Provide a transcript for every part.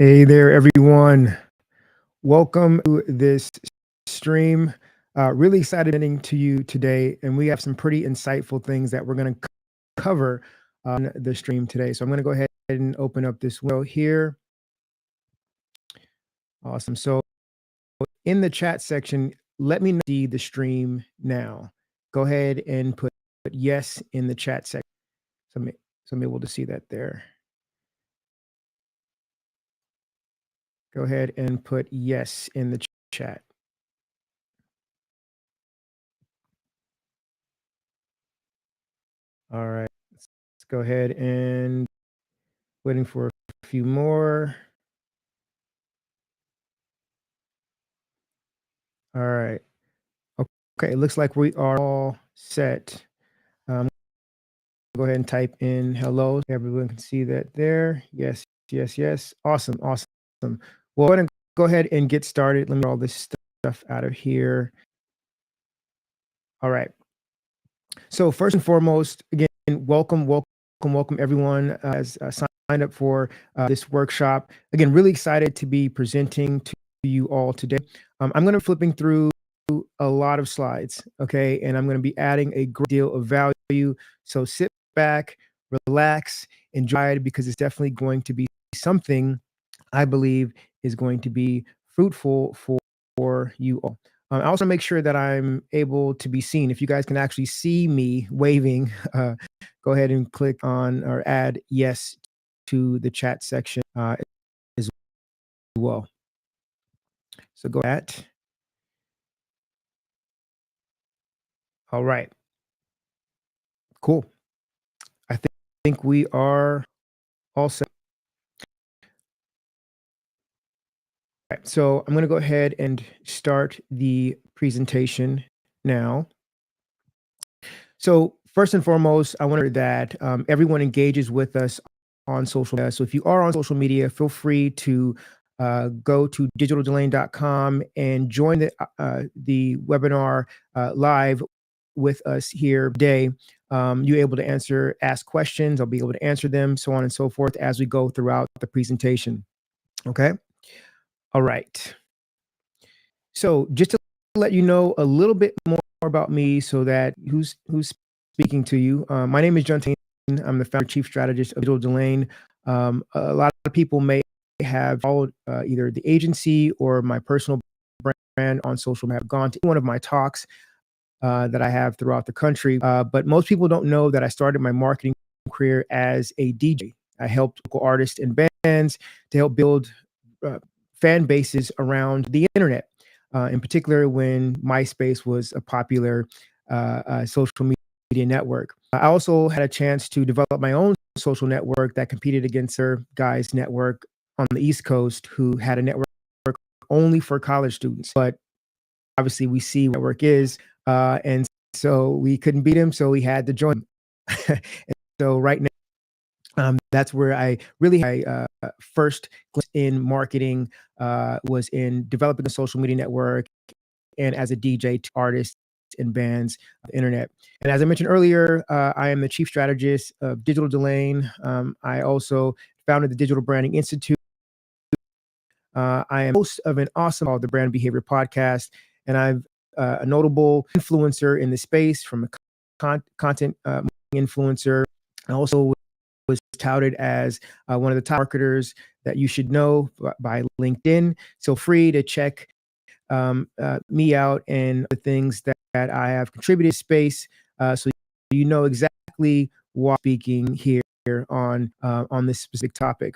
Hey there, everyone. Welcome to this stream. Really excited getting to you today, and we have some pretty insightful things that we're going to cover on the stream today. So I'm going to go ahead and open up this window here. Awesome. So in the chat section, let me know see the stream now. Go ahead and put yes in the chat section. So I'm able to see that there. Go ahead and put yes in the chat. All right, let's go ahead and waiting for a few more. All right. Okay, it looks like we are all set. Go ahead and type in hello. Everyone can see that there. Yes, yes, yes. Awesome, awesome. Well, go ahead and get started. Let me get all this stuff out of here. All right. So first and foremost, again, welcome everyone as signed up for this workshop. Again, really excited to be presenting to you all today. I'm going to be flipping through a lot of slides, okay, and I'm going to be adding a great deal of value. So sit back, relax, enjoy it, because it's definitely going to be something I believe is going to be fruitful for you all. I also make sure that I'm able to be seen. If you guys can actually see me waving, go ahead and click on or add yes to the chat section as well. So go at. All right. Cool. I think we are all set. Right, so I'm going to go ahead and start the presentation now. So first and foremost, I want that everyone engages with us on social media. So if you are on social media, feel free to go to digitaldelane.com and join the webinar live with us here today. You're able to ask questions. I'll be able to answer them, so on and so forth, as we go throughout the presentation. Okay. All right. So just to let you know a little bit more about me, so that who's speaking to you. My name is John Tain. I'm the founder chief strategist of Digital Delane. A lot of people may have followed either the agency or my personal brand on social media. Have gone to one of my talks that I have throughout the country, but most people don't know that I started my marketing career as a DJ. I helped local artists and bands to help build fan bases around the internet, in particular when MySpace was a popular social media network. I also had a chance to develop my own social network that competed against their guys' network on the East Coast, who had a network only for college students. But obviously, we see what network is, and so we couldn't beat him, so we had to join. So right now, that's where I really first in marketing was in developing a social media network and as a DJ to artists and bands on the internet. And as I mentioned earlier, I am the chief strategist of Digital Delane. I also founded the Digital Branding Institute. I am host of an awesome called the Brand Behavior Podcast, and I'm a notable influencer in the space, from a content influencer. I also was touted as one of the top marketers that you should know by LinkedIn. So free to check me out and the things that I have contributed to space, so you know exactly why I'm speaking here on this specific topic.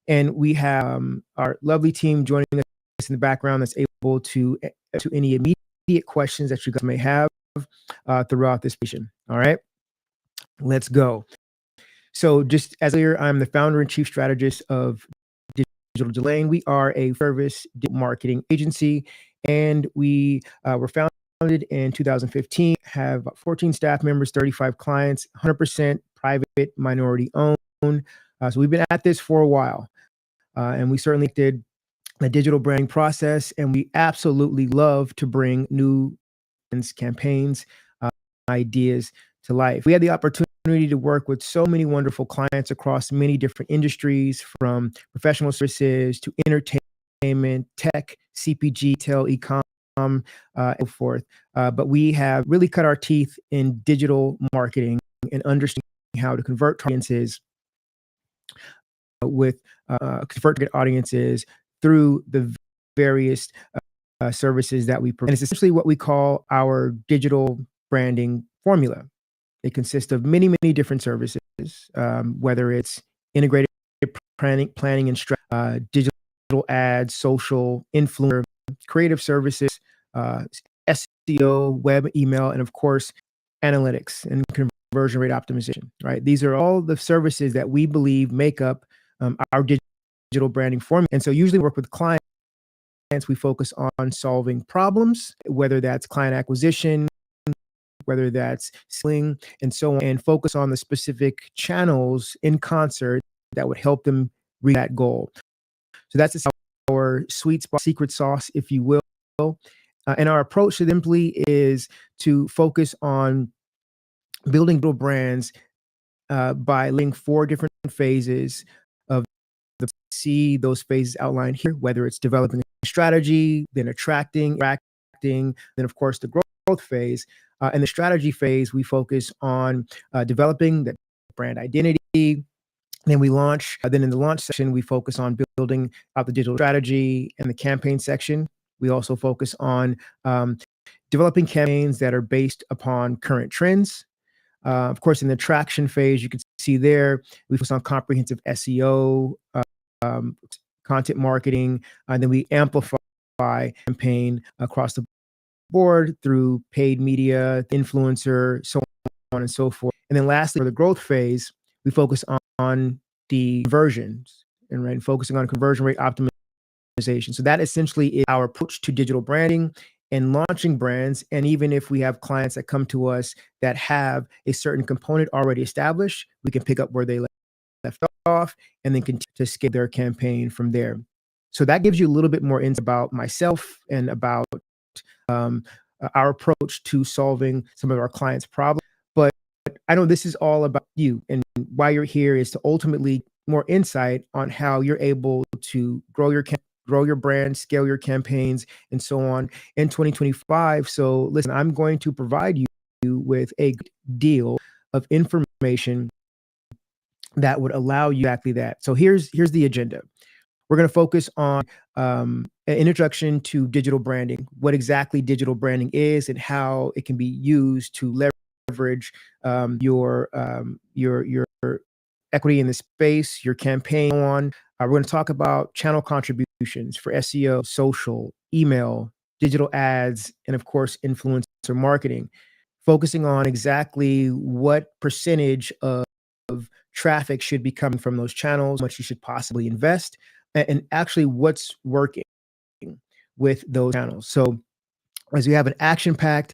And we have our lovely team joining us in the background that's able to any immediate questions that you guys may have throughout this session. All right, let's go. So just as earlier, I'm the founder and chief strategist of Digital Delane. We are a service marketing agency, and we were founded in 2015, have about 14 staff members, 35 clients, 100% private, minority owned. So we've been at this for a while, and we certainly did a digital branding process, and we absolutely love to bring new campaigns, ideas to life. We had the opportunity to work with so many wonderful clients across many different industries, from professional services to entertainment, tech, CPG, retail, e-com, and so forth. But we have really cut our teeth in digital marketing and understanding how to convert target audiences through the various services that we provide. And it's essentially what we call our digital branding formula. It consists of many, many different services, whether it's integrated planning and digital ads, social influencer, creative services, SEO, web, email, and of course, analytics and conversion rate optimization. Right? These are all the services that we believe make up our digital branding formula. And so, usually, we work with clients. We focus on solving problems, whether that's client acquisition, whether that's selling, and so on, and focus on the specific channels in concert that would help them reach that goal. So that's our sweet spot, secret sauce, if you will. And our approach to simply is to focus on building digital brands by linking 4 different phases of see those phases outlined here, whether it's developing a strategy, then attracting, interacting, then of course the growth phase. In the strategy phase, we focus on developing the brand identity. Then we launch. Then in the launch section, we focus on building out the digital strategy. And the campaign section, we also focus on developing campaigns that are based upon current trends. Of course, in the traction phase, you can see there, we focus on comprehensive SEO, content marketing, and then we amplify campaign across the board through paid media, influencer, so on and so forth. And then lastly, for the growth phase, we focus on the conversions and focusing on conversion rate optimization. So that essentially is our approach to digital branding and launching brands. And even if we have clients that come to us that have a certain component already established, we can pick up where they left off and then continue to scale their campaign from there. So that gives you a little bit more insight about myself and about our approach to solving some of our clients' problems. But I know this is all about you, and why you're here is to ultimately more insight on how you're able to grow your brand, scale your campaigns, and so on in 2025. So listen, I'm going to provide you with a deal of information that would allow you exactly that. So here's the agenda. We're going to focus on an introduction to digital branding, what exactly digital branding is, and how it can be used to leverage your equity in the space, your campaign on. We're going to talk about channel contributions for SEO, social, email, digital ads, and of course, influencer marketing, focusing on exactly what percentage of traffic should be coming from those channels, how much you should possibly invest, and actually what's working with those channels. So as we have an action-packed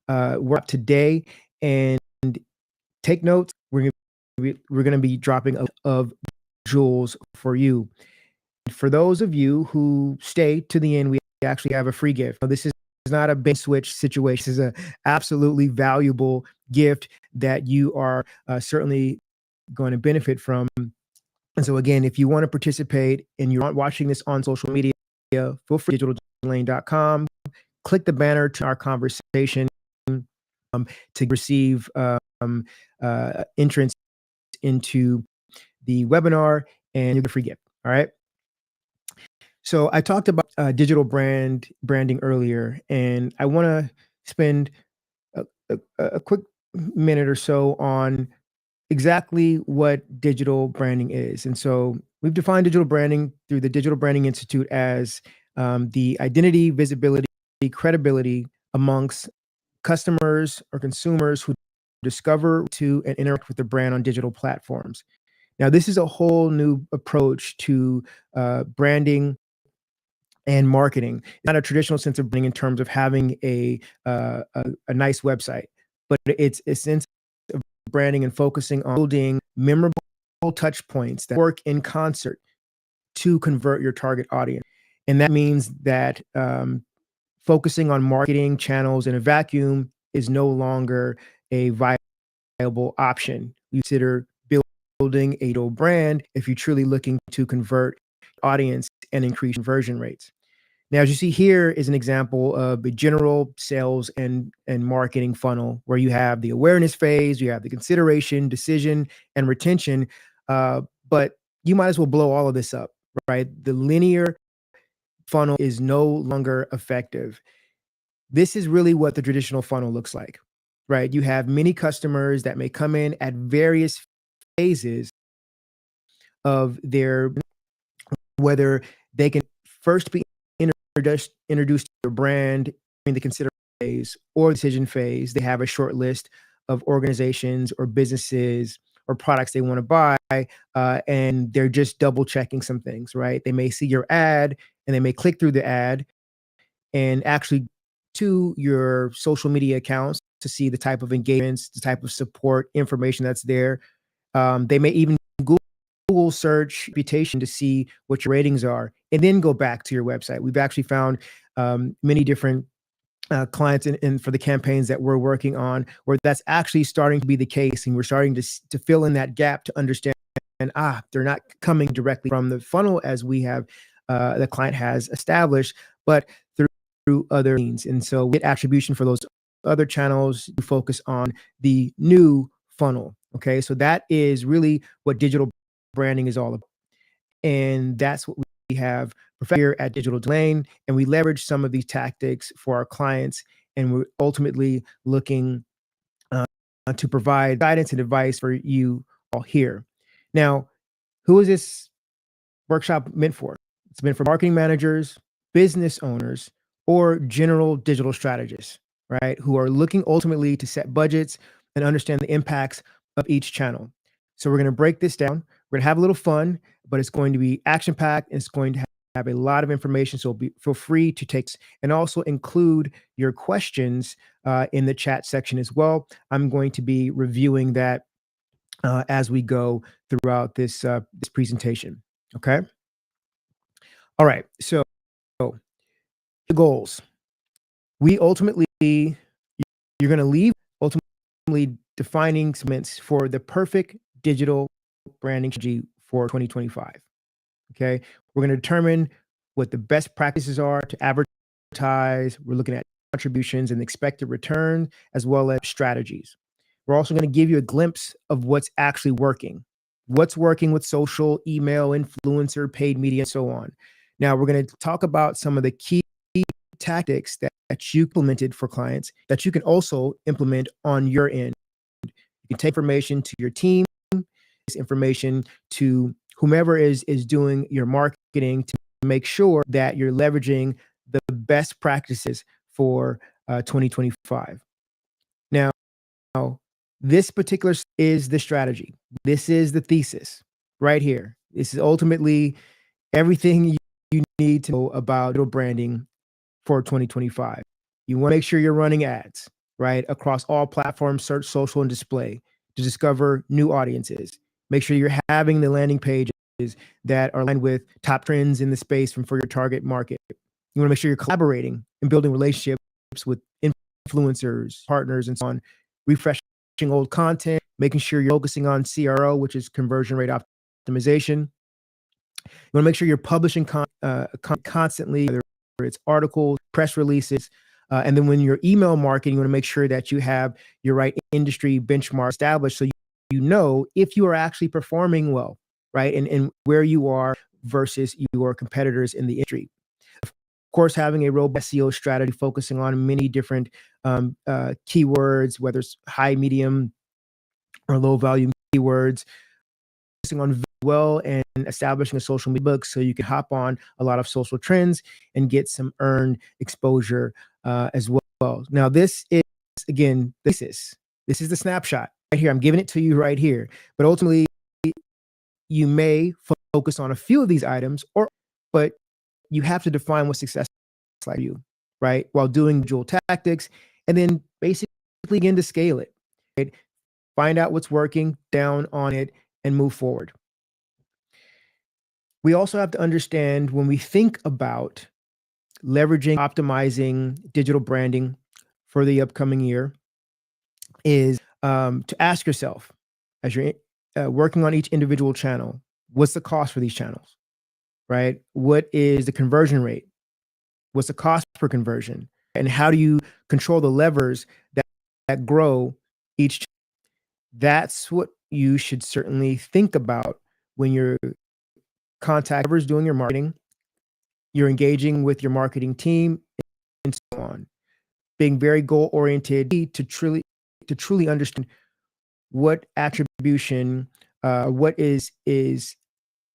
work today, and take notes, we're going to be dropping of jewels for you. For those of you who stay to the end, we actually have a free gift. Now, this is not a bait switch situation. This is an absolutely valuable gift that you are certainly going to benefit from. And so again, if you want to participate and you're watching this on social media, feel free to digitaldelaine.com, click the banner to our conversation to receive entrance into the webinar and you get a free gift. All right. So I talked about digital branding earlier, and I want to spend a quick minute or so on exactly what digital branding is. And so we've defined digital branding through the Digital Branding Institute as the identity, visibility, credibility amongst customers or consumers who discover to and interact with the brand on digital platforms. Now, this is a whole new approach to branding and marketing. Not a traditional sense of branding in terms of having a nice website, but it's a sense of branding and focusing on building memorable touch points that work in concert to convert your target audience. And that means that focusing on marketing channels in a vacuum is no longer a viable viable option. You consider building a digital brand if you're truly looking to convert audience and increase conversion rates. Now, as you see here is an example of a general sales and marketing funnel where you have the awareness phase, you have the consideration, decision, and retention. But you might as well blow all of this up, right? The linear funnel is no longer effective. This is really what the traditional funnel looks like, right? You have many customers that may come in at various phases of their, whether they can first be introduced to your brand in the consideration phase or decision phase. They have a short list of organizations or businesses or products they want to buy, and they're just double checking some things, right? They may see your ad and they may click through the ad and actually to your social media accounts to see the type of engagements, the type of support information that's there. They may even Google search reputation to see what your ratings are, and then go back to your website. We've actually found many different clients and for the campaigns that we're working on, where that's actually starting to be the case, and we're starting to fill in that gap to understand. And they're not coming directly from the funnel as we have the client has established, but through other means. And so we get attribution for those other channels to focus on the new funnel. Okay, so that is really what digital branding is all about. And that's what we have here at Digital Domain. And we leverage some of these tactics for our clients. And we're ultimately looking to provide guidance and advice for you all here. Now, who is this workshop meant for? It's meant for marketing managers, business owners, or general digital strategists, right? Who are looking ultimately to set budgets and understand the impacts of each channel. So we're going to break this down. We're going to have a little fun, but it's going to be action packed and it's going to have a lot of information. So feel free to take and also include your questions in the chat section as well. I'm going to be reviewing that as we go throughout this presentation. Okay. All right. So the goals. We ultimately, you're going to leave ultimately defining segments for the perfect digital branding strategy for 2025. Okay. We're going to determine what the best practices are to advertise. We're looking at contributions and expected return, as well as strategies. We're also going to give you a glimpse of what's actually working with social, email, influencer, paid media, and so on. Now, we're going to talk about some of the key tactics that you implemented for clients that you can also implement on your end. You can take information to your team, this information to whomever is doing your marketing to make sure that you're leveraging the best practices for 2025. Now, this particular is the strategy. This is the thesis right here. This is ultimately everything you need to know about digital branding for 2025. You want to make sure you're running ads, right, across all platforms, search, social, and display to discover new audiences. Make sure you're having the landing pages that are aligned with top trends in the space for your target market. You want to make sure you're collaborating and building relationships with influencers, partners, and so on. Refreshing old content, making sure you're focusing on CRO, which is conversion rate optimization. You want to make sure you're publishing constantly, whether it's articles, press releases, and then when you're email marketing, you want to make sure that you have your right industry benchmark established so you know if you are actually performing well, right? And where you are versus your competitors in the industry. Of course, having a robust SEO strategy focusing on many different keywords, whether it's high, medium, or low volume keywords, focusing on well and establishing a social media book so you can hop on a lot of social trends and get some earned exposure as well. Now, this is, again, this is the snapshot right here. I'm giving it to you right here. But ultimately, you may focus on a few of these items, but you have to define what success is like for you, right? While doing dual tactics, and then basically begin to scale it. Right? Find out what's working, down on it, and move forward. We also have to understand when we think about leveraging, optimizing digital branding for the upcoming year is to ask yourself as you're working on each individual channel, what's the cost for these channels, right? What is the conversion rate? What's the cost per conversion? And how do you control the levers that grow each channel? That's what you should certainly think about when you're contacting whoever's doing your marketing, you're engaging with your marketing team, and so on. Being very goal oriented to truly understand what attribution, what is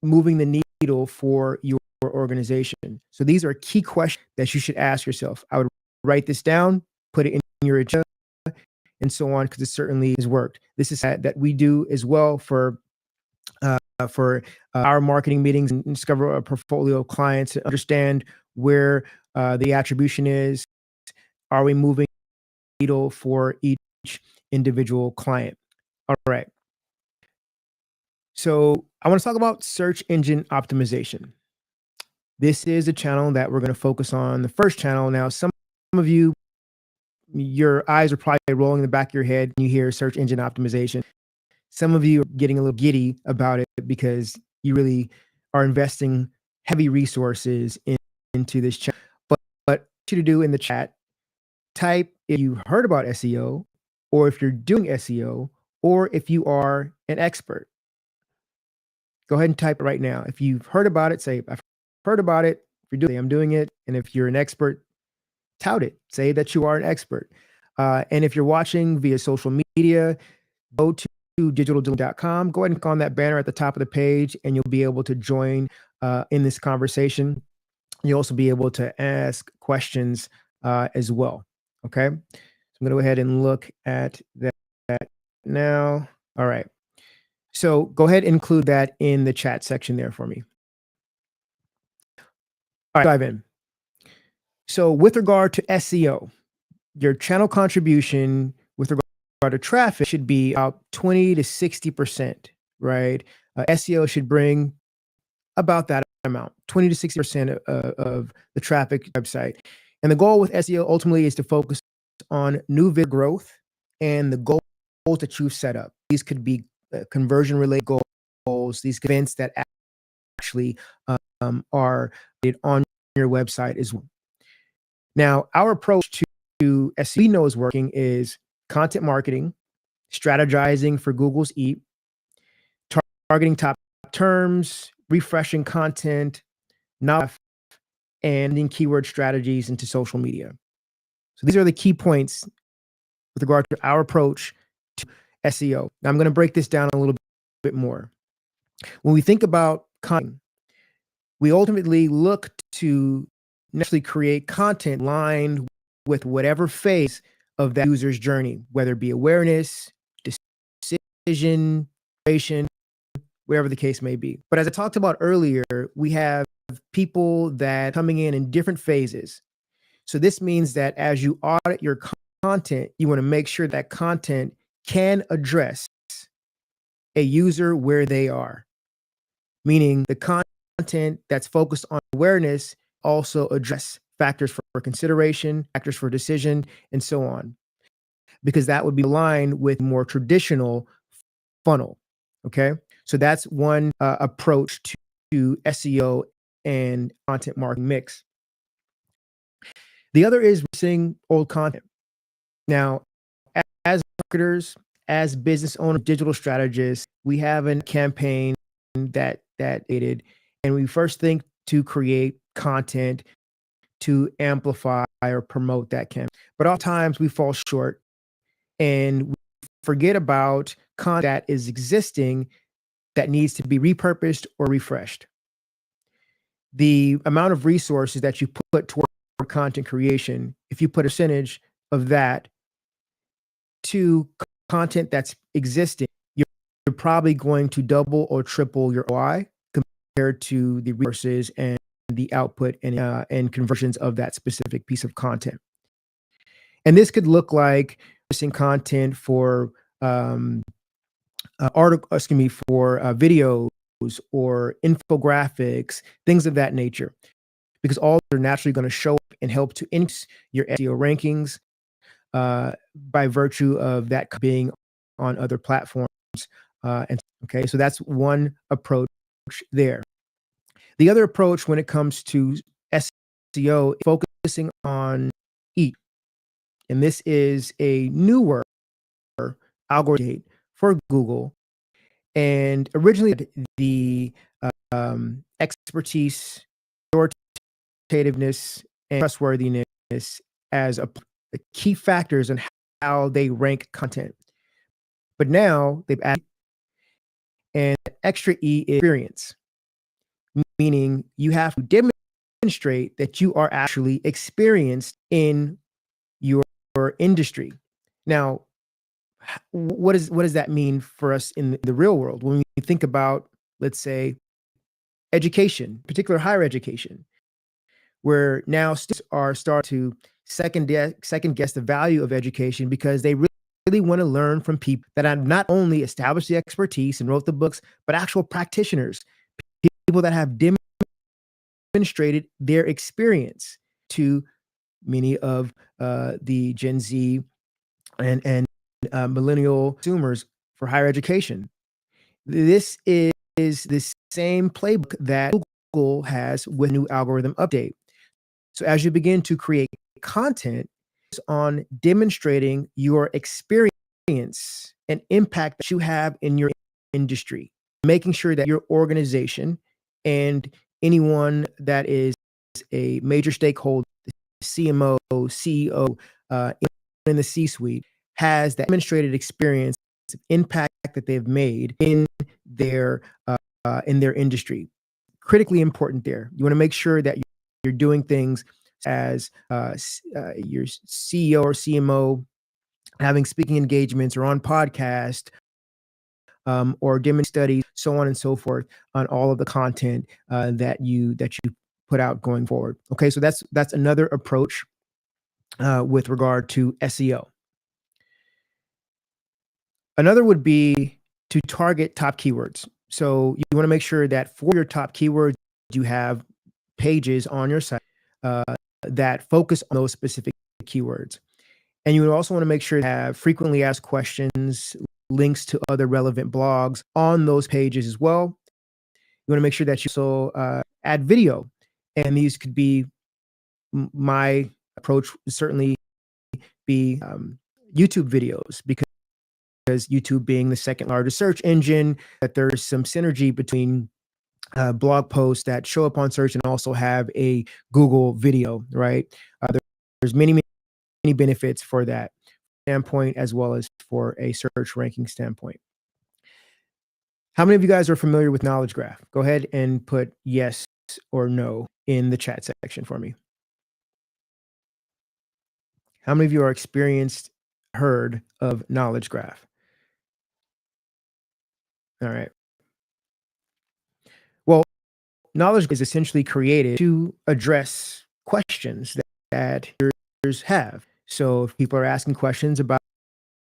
moving the needle for your organization. So these are key questions that you should ask yourself. I would write this down, put it in your agenda, and so on, because it certainly has worked. This is that we do as well for our marketing meetings and discover a portfolio of clients to understand where the attribution is. Are we moving the needle for each individual client? All right. So I want to talk about search engine optimization. This is a channel that we're going to focus on. The first channel. Now, some of you, your eyes are probably rolling in the back of your head when you hear search engine optimization. Some of you are getting a little giddy about it because you really are investing heavy resources into this channel. But what I want you to do in the chat, type if you heard about SEO, or if you're doing SEO, or if you are an expert. Go ahead and type it right now. If you've heard about it, say, I've heard about it. If you're doing it, I'm doing it. And if you're an expert, tout it. Say that you are an expert. And if you're watching via social media, go to digitaldealing.com. Go ahead and click on that banner at the top of the page, and you'll be able to join in this conversation. You'll also be able to ask questions as well. Okay. So I'm going to go ahead and look at that now. All right. So go ahead and include that in the chat section there for me. All right, dive in. So with regard to SEO, your channel contribution with regard to traffic should be about 20 to 60%, right? SEO should bring about that amount, 20 to 60% of the traffic website. And the goal with SEO ultimately is to focus on new video growth and the goals that you've set up. These could be conversion related goals, these events that actually are on your website as well. Now, our approach to SEO we know is working is content marketing, strategizing for Google's EAT, targeting top terms, refreshing content, and in keyword strategies into social media. So these are the key points with regard to our approach to SEO. Now I'm going to break this down a little bit more. When we think about content, we ultimately look to naturally create content aligned with whatever phase of that user's journey, whether it be awareness, decision, creation, wherever the case may be. But as I talked about earlier, we have people that are coming in different phases. So this means that as you audit your content, you want to make sure that content can address a user where they are, meaning the content that's focused on awareness also address factors for consideration, factors for decision, and so on, because that would be aligned with more traditional funnel. Okay, so that's one approach to SEO and content marketing mix. The other is seeing old content. Now, as marketers, as business owners, digital strategists, we have a campaign that aided, and we first think to create content to amplify or promote that campaign. But oftentimes we fall short and we forget about content that is existing that needs to be repurposed or refreshed. The amount of resources that you put toward content creation, if you put a percentage of that to content that's existing, you're probably going to double or triple your ROI compared to the resources and the output and conversions of that specific piece of content. And this could look like producing content for videos or infographics, things of that nature, because all are naturally going to show up and help to increase your SEO rankings by virtue of that being on other platforms. And okay, so that's one approach there. The other approach when it comes to SEO, focusing on each, and this is a newer algorithm for Google. And originally, the expertise, authoritativeness, and trustworthiness as a key factors in how they rank content. But now they've added an extra E experience, meaning you have to demonstrate that you are actually experienced in your industry. Now, what does that mean for us in the real world? When we think about, let's say, education, particular higher education, where now students are starting to second guess the value of education because they really want to learn from people that have not only established the expertise and wrote the books, but actual practitioners, people that have demonstrated their experience to many of the Gen Z and millennial consumers for higher education. This is the same playbook that Google has with new algorithm update. So as you begin to create content on demonstrating your experience and impact that you have in your industry, making sure that your organization and anyone that is a major stakeholder, CMO, CEO, in the C-suite, has that demonstrated experience, impact that they've made in their industry. Critically important there. You want to make sure that you're doing things as your CEO or CMO having speaking engagements or on podcast or demonstrating studies, so on and so forth, on all of the content that you put out going forward. Okay, so that's another approach with regard to SEO. Another would be to target top keywords. So you want to make sure that for your top keywords, you have pages on your site that focus on those specific keywords. And you would also want to make sure you have frequently asked questions, links to other relevant blogs on those pages as well. You want to make sure that you also add video. And these could be, my approach would certainly be YouTube videos, because YouTube being the second largest search engine, that there's some synergy between blog posts that show up on search and also have a Google video, right? There's many benefits for that standpoint, as well as for a search ranking standpoint. How many of you guys are familiar with Knowledge Graph? Go ahead and put yes or no in the chat section for me. How many of you are heard of Knowledge Graph? All right. Well, knowledge is essentially created to address questions that users have. So if people are asking questions about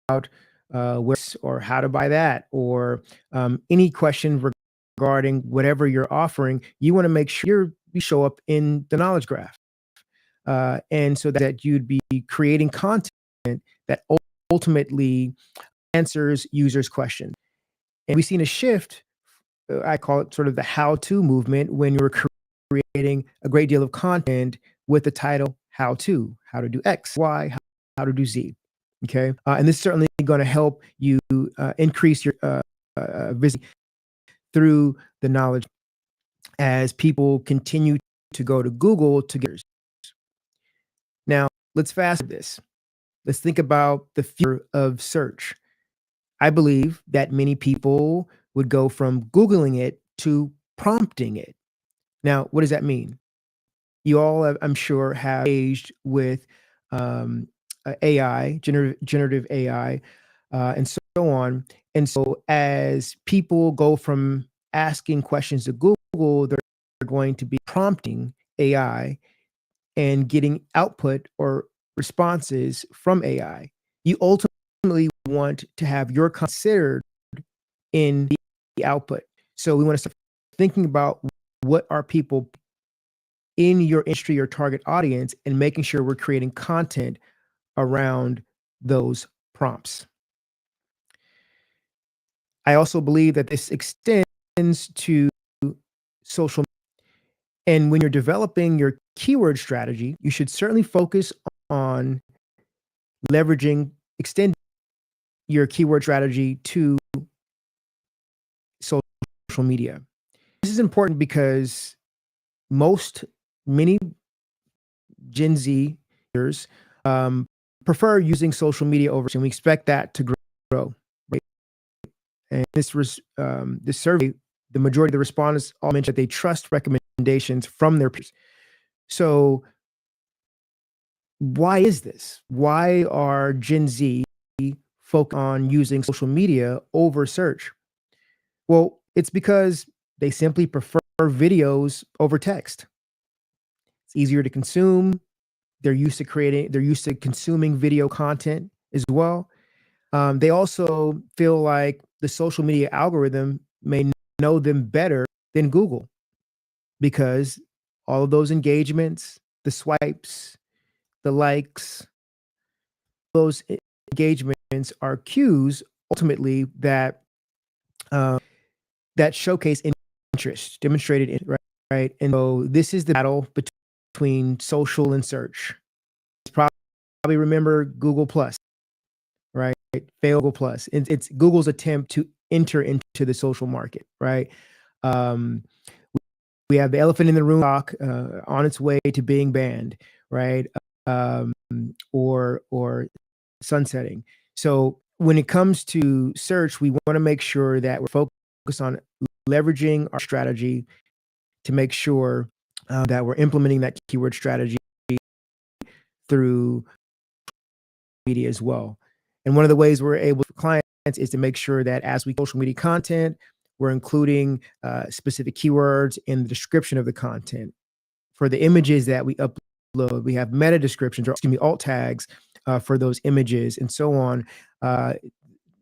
where or how to buy that, or any question regarding whatever you're offering, you want to make sure you show up in the knowledge graph. And so that you'd be creating content that ultimately answers users' questions. And we've seen a shift, I call it sort of the how-to movement, when you're creating a great deal of content with the title how to do X, Y, how to do Z. Okay. And this is certainly going to help you increase your visibility through the knowledge as people continue to go to Google to get. Now, let's fast this. Let's think about the future of search. I believe that many people would go from Googling it to prompting it. Now, what does that mean? You all, I'm sure, have engaged with AI, generative AI, and so on. And so as people go from asking questions to Google, they're going to be prompting AI and getting output or responses from AI. You ultimately want to have your considered in the output. So we want to start thinking about what are people in your industry, your target audience, and making sure we're creating content around those prompts. I also believe that this extends to social. And when you're developing your keyword strategy, you should certainly focus on leveraging, extend your keyword strategy to social media. This is important because most, many Gen Zers um, prefer using social media over, and we expect that to grow. Right? And this survey, the majority of the respondents all mentioned that they trust recommendations from their peers. So why is this? Why are Gen Z focused on using social media over search? Well, it's because they simply prefer videos over text. It's easier to consume. They're used to consuming video content as well. They also feel like the social media algorithm may know them better than Google because all of those engagements, the swipes, the likes, those engagements are cues ultimately that uh, that showcase interest, demonstrated right, right. And so this is the battle between social and search. It's probably remember Google Plus, right? Fail Google Plus. It's Google's attempt to enter into the social market, right? Um, we have the elephant in the room talk on its way to being banned, right? Um, or sunsetting. So when it comes to search, we want to make sure that we're focused on leveraging our strategy to make sure that we're implementing that keyword strategy through media as well. And one of the ways we're able for clients is to make sure that as we social media content, we're including specific keywords in the description of the content. For the images that we upload, we have meta descriptions or excuse me, alt tags for those images and so on.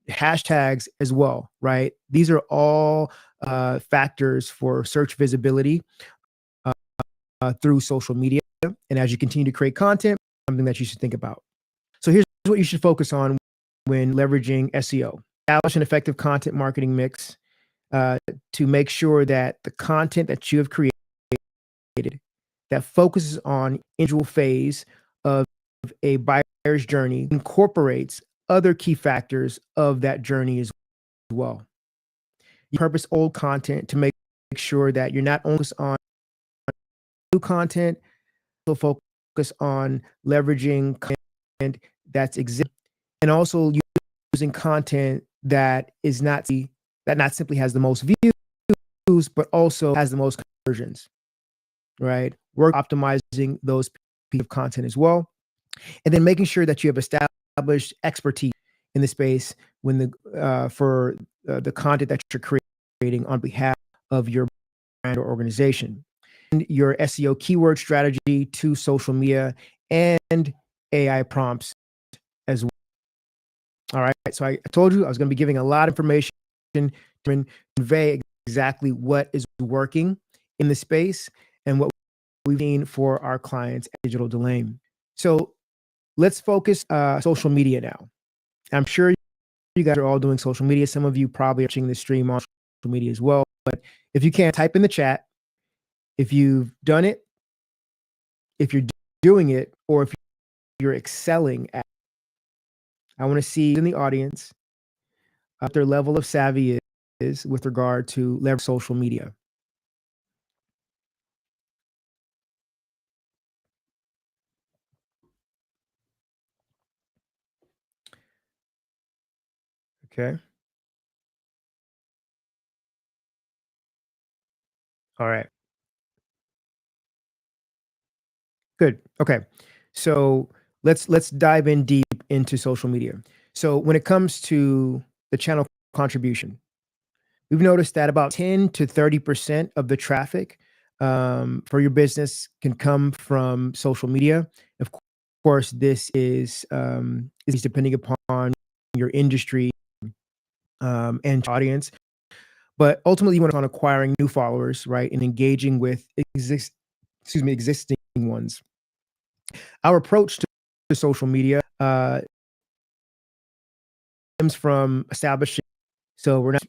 Hashtags as well, right? These are all factors for search visibility through social media. And as you continue to create content, something that you should think about. So here's what you should focus on when leveraging SEO. Establish an effective content marketing mix to make sure that the content that you have created that focuses on individual phase of a buyer's journey incorporates other key factors of that journey as well. You purpose old content to make sure that you're not only focused on new content, but focus on leveraging content that's existing and also using content that is not simply has the most views, but also has the most conversions, right? Work optimizing those pieces of content as well. And then making sure that you have established expertise in the space when for the content that you're creating on behalf of your brand or organization. And your SEO keyword strategy to social media and AI prompts as well. All right. So I told you I was going to be giving a lot of information to convey exactly what is working in the space and what we've seen for our clients at Digital Delane. So let's focus social media now. I'm sure you guys are all doing social media. Some of you probably are watching this stream on social media as well. But if you can, type in the chat if you've done it, if you're doing it, or if you're excelling at. I want to see in the audience what their level of savvy is with regard to leverage social media. Okay. All right. Good. Okay. So let's dive in deep into social media. So when it comes to the channel contribution, we've noticed that about 10 to 30% of the traffic for your business can come from social media. Of course, this is depending upon your industry and audience. But ultimately, you want to on acquiring new followers, right, and engaging with existing ones. Our approach to social media stems from establishing So we're not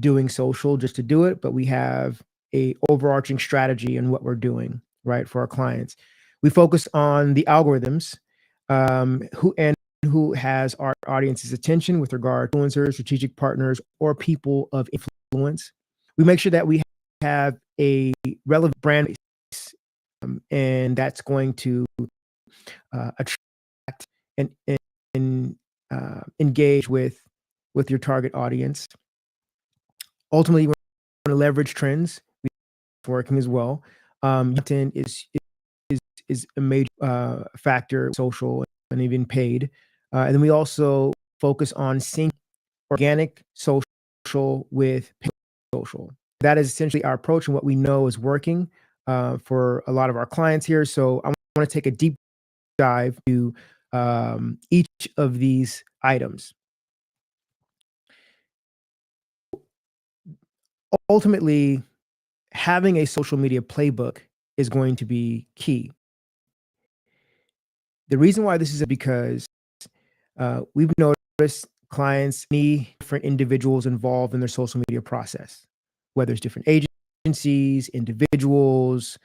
doing social just to do it, but we have a overarching strategy in what we're doing, right, for our clients. We focus on the algorithms, who has our audience's attention with regard to influencers, strategic partners, or people of influence. We make sure that we have a relevant brand base, and that's going to attract and engage with your target audience. Ultimately, we want to leverage trends. It's working as well. LinkedIn is a major factor, social and even paid. And then we also focus on syncing organic social with paid social. That is essentially our approach and what we know is working for a lot of our clients here. So I want to take a deep dive to each of these items. Ultimately, having a social media playbook is going to be key. The reason why this is because we've noticed clients need different individuals involved in their social media process, whether it's different agencies, individuals,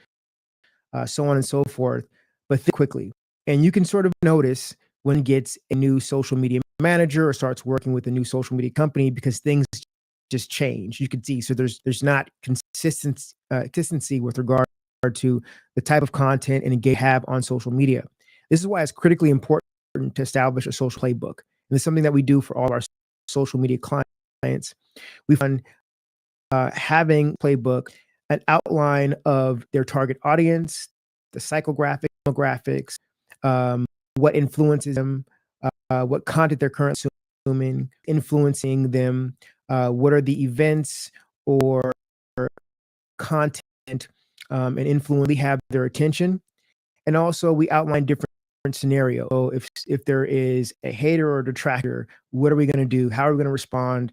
so on and so forth, but think quickly. And you can sort of notice when it gets a new social media manager or starts working with a new social media company because things just change. You can see, so there's not consistency with regard to the type of content and engage have on social media. This is why it's critically important to establish a social playbook. And it's something that we do for all our social media clients. We find having playbook an outline of their target audience, the psychographic, demographics, what influences them, what content they're currently consuming, influencing them, what are the events or content and influence we have their attention. And also we outline different scenarios. So if there is a hater or detractor, what are we going to do? How are we going to respond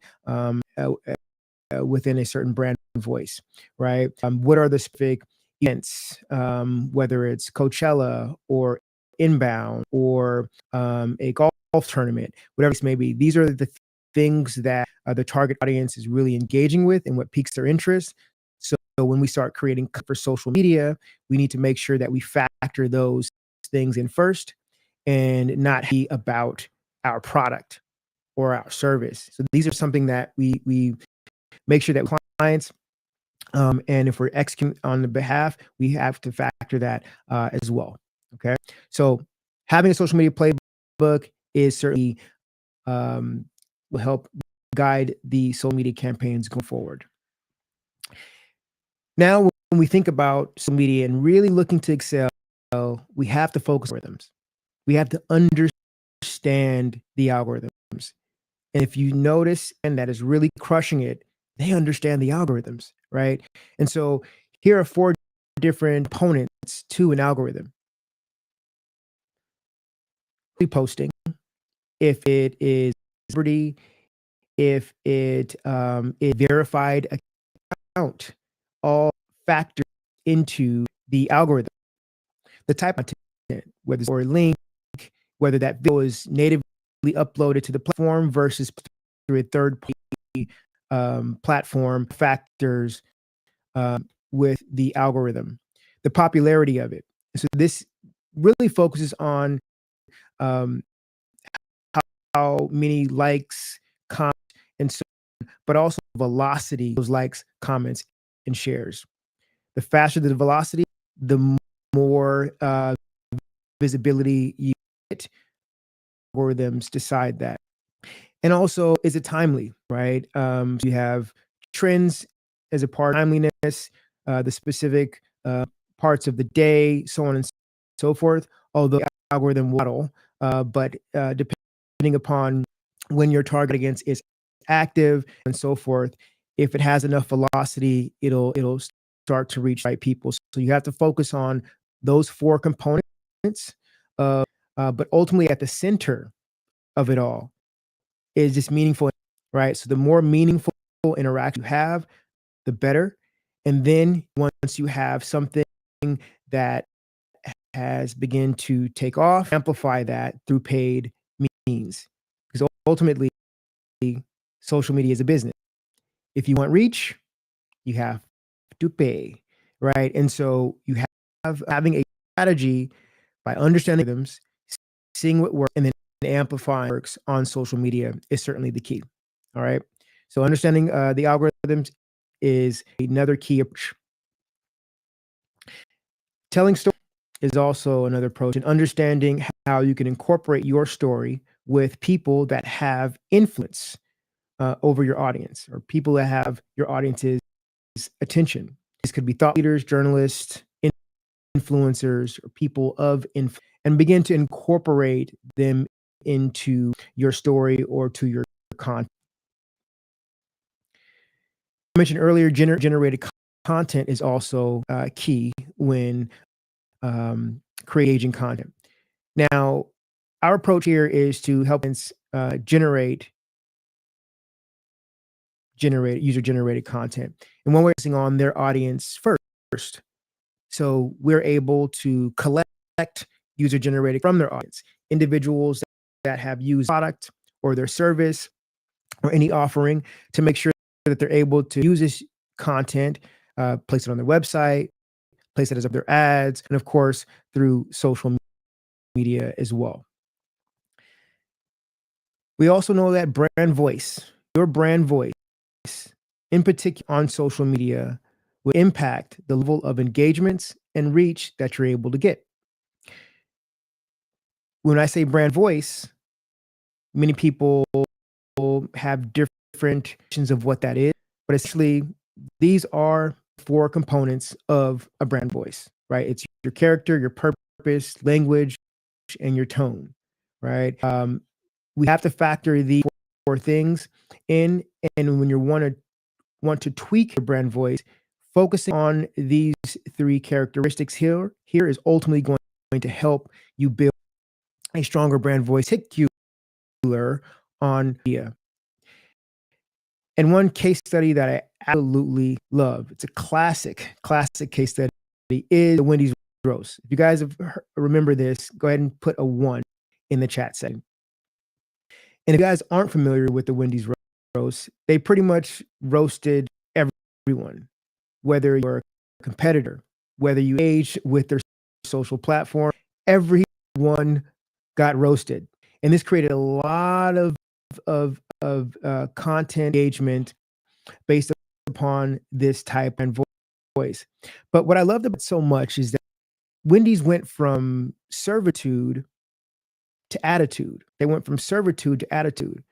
within a certain brand voice, right? What are the specific events, whether it's Coachella or Inbound or a golf tournament, whatever it may be. These are the things that the target audience is really engaging with and what piques their interest. So when we start creating for social media, we need to make sure that we factor those things in first and not be about our product or our service. So these are something that we make sure that clients, and if we're executing on the behalf, we have to factor that as well. Okay, so having a social media playbook is certainly will help guide the social media campaigns going forward. Now, when we think about social media and really looking to excel, we have to focus on algorithms. We have to understand the algorithms. And if you notice, and that is really crushing it, they understand the algorithms, right? And so here are four different components to an algorithm. Posting, if it is celebrity, if it verified account, all factor into the algorithm. The type of content, whether it's or a link, whether that video is natively uploaded to the platform versus through a third party platform, factors with the algorithm, the popularity of it. So this really focuses on um, how many likes, comments, and so on, but also velocity, those likes, comments, and shares. The faster the velocity, the more visibility you get. Algorithms decide that. And also, is it timely, right? So you have trends as a part of timeliness, the specific parts of the day, so on and so forth. Although the algorithm model, but depending upon when your target against is active and so forth, if it has enough velocity, it'll start to reach right people. So you have to focus on those four components, but ultimately at the center of it all is just meaningful, right? So the more meaningful interaction you have, the better. And then once you have something that has begun to take off, amplify that through paid means. Because ultimately, social media is a business. If you want reach, you have to pay, right? And so you have having a strategy by understanding rhythms, seeing what works, and then amplifying works on social media is certainly the key. All right. So understanding the algorithms is another key approach. Telling stories is also another approach, and understanding how you can incorporate your story with people that have influence over your audience, or people that have your audience's attention. These could be thought leaders, journalists, influencers, or people of influence, and begin to incorporate them into your story or to your content. I mentioned earlier, generated content is also key when creating content. Now, our approach here is to help generate user generated content, and one way focusing on their audience first. So we're able to collect user generated from their audience, individuals that have used product or their service or any offering, to make sure that they're able to use this content, place it on their website, place it as their ads, and of course through social media as well. We also know that your brand voice, in particular on social media, will impact the level of engagements and reach that you're able to get. When I say brand voice, many people have different definitions of what that is, but essentially, these are four components of a brand voice, right? It's your character, your purpose, language, and your tone, right? We have to factor these four things in, and when you want to tweak your brand voice, focusing on these three characteristics here is ultimately going to help you build a stronger brand voice, particular on media. And one case study that I absolutely love, it's a classic case study, is the Wendy's roast. If you guys remember this, go ahead and put a 1 in the chat section. And if you guys aren't familiar with the Wendy's roast, they pretty much roasted everyone, whether you're a competitor, whether you engage with their social platform, everyone got roasted. And this created a lot of content engagement based upon this type and voice. But what I loved about it so much is that Wendy's went from servitude to attitude. They went from servitude to attitude.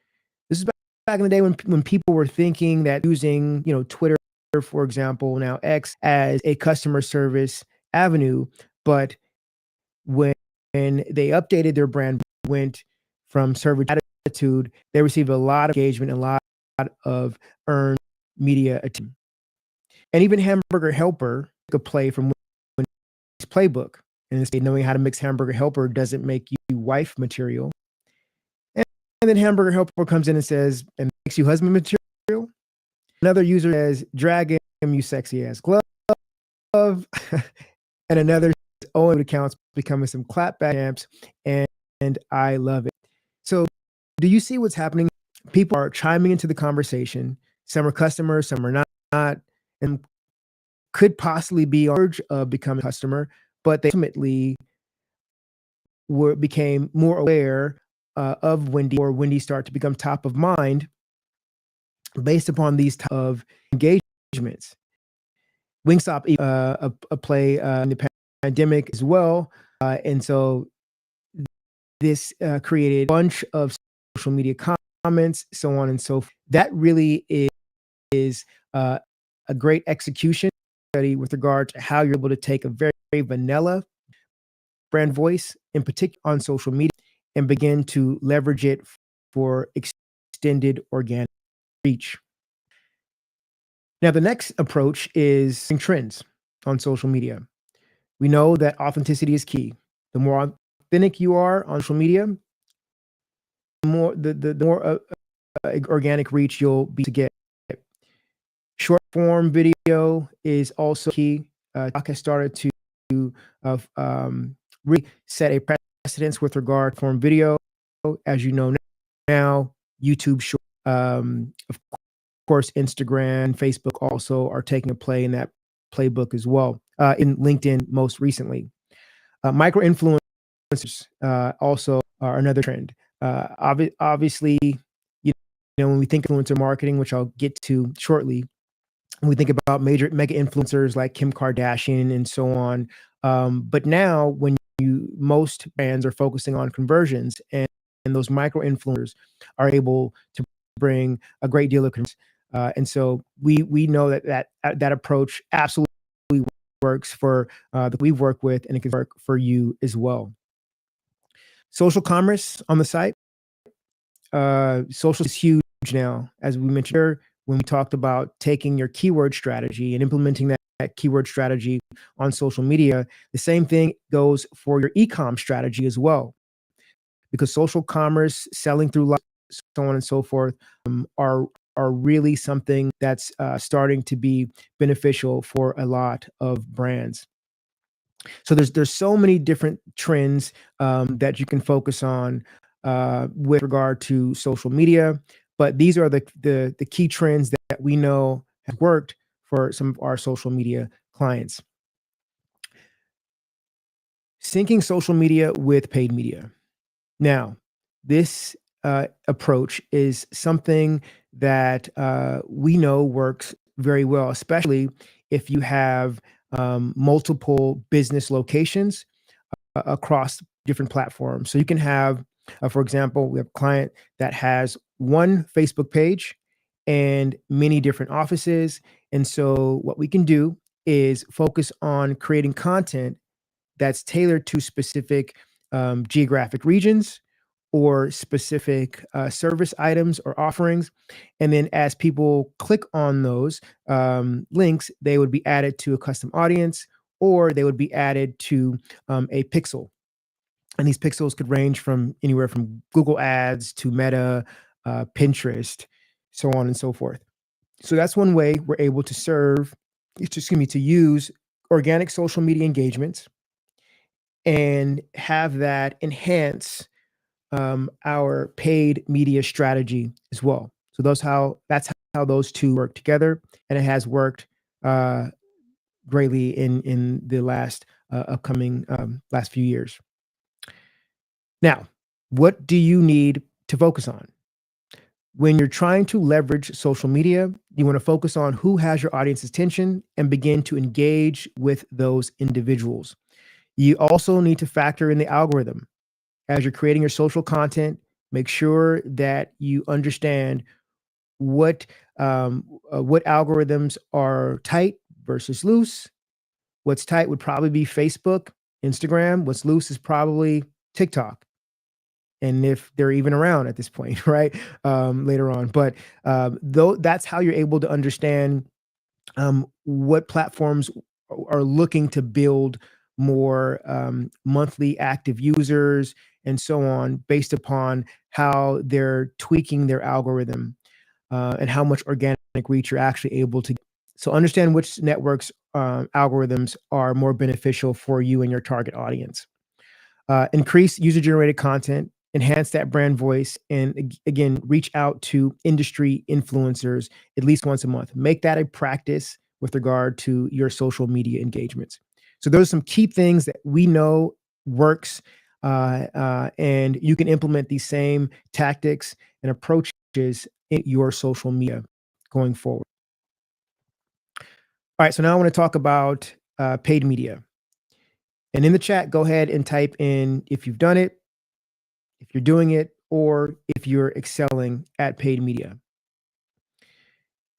This is back in the day when people were thinking that using, Twitter, for example, now X, as a customer service avenue, but when they updated their brand, went from servitude to attitude, they received a lot of engagement and a lot of earned media attention. And even Hamburger Helper took a play from Wendy's Playbook, and say knowing how to mix Hamburger Helper doesn't make you wife material. And then Hamburger Helper comes in and says, and makes you husband material. Another user says, drag him, you sexy ass glove. And another own accounts becoming some clapback amps, and I love it. So do you see what's happening? People are chiming into the conversation. Some are customers, some are not, and could possibly be on the verge of becoming a customer, but they ultimately became more aware of Wendy, or Wendy start to become top of mind based upon these type of engagements. Wingstop a play in the pandemic as well, and so this created a bunch of social media comments, so on and so forth. That really is a great execution study with regard to how you're able to take a very, very vanilla brand voice, in particular on social media, and begin to leverage it for extended organic reach. Now, the next approach is trends on social media. We know that authenticity is key. The more authentic you are on social media, the more organic reach you'll be to get. Short form video is also key. TikTok has started to really set a precedence with regard to form video. As you know now, YouTube Of course, Instagram, Facebook also are taking a play in that playbook as well. In LinkedIn, most recently, micro influencers also are another trend. Obviously, when we think influencer marketing, which I'll get to shortly, we think about major mega influencers like Kim Kardashian and so on. But now, when most brands are focusing on conversions, and those micro influencers are able to bring a great deal of conversions. And so we know that approach absolutely works for the we've worked with, and it can work for you as well. Social commerce on the site. Social is huge now, as we mentioned earlier, when we talked about taking your keyword strategy and implementing that keyword strategy on social media. The same thing goes for your e-com strategy as well, because social commerce, selling through live, so on and so forth, are really something that's starting to be beneficial for a lot of brands. So there's so many different trends that you can focus on with regard to social media, but these are the key trends that we know have worked for some of our social media clients. Syncing social media with paid media. Now, this approach is something that we know works very well, especially if you have multiple business locations across different platforms. So you can have, for example, we have a client that has one Facebook page and many different offices. And so what we can do is focus on creating content that's tailored to specific geographic regions or specific service items or offerings. And then as people click on those links, they would be added to a custom audience, or they would be added to a pixel. And these pixels could range from anywhere from Google Ads to Meta, Pinterest, so on and so forth. So that's one way we're able to to use organic social media engagements and have that enhance our paid media strategy as well. So that's how those two work together, and it has worked greatly in the last few years. Now, what do you need to focus on? When you're trying to leverage social media, you want to focus on who has your audience's attention and begin to engage with those individuals. You also need to factor in the algorithm. As you're creating your social content, make sure that you understand what algorithms are tight versus loose. What's tight would probably be Facebook, Instagram. What's loose is probably TikTok, and if they're even around at this point, right? Later on, but though that's how you're able to understand what platforms are looking to build more monthly active users and so on, based upon how they're tweaking their algorithm and how much organic reach you're actually able to get. So understand which networks algorithms are more beneficial for you and your target audience. Increase user generated content, enhance that brand voice, and again, reach out to industry influencers at least once a month. Make that a practice with regard to your social media engagements. So those are some key things that we know works, and you can implement these same tactics and approaches in your social media going forward. All right, so now I want to talk about paid media. And in the chat, go ahead and type in if you've done it, if you're doing it, or if you're excelling at paid media.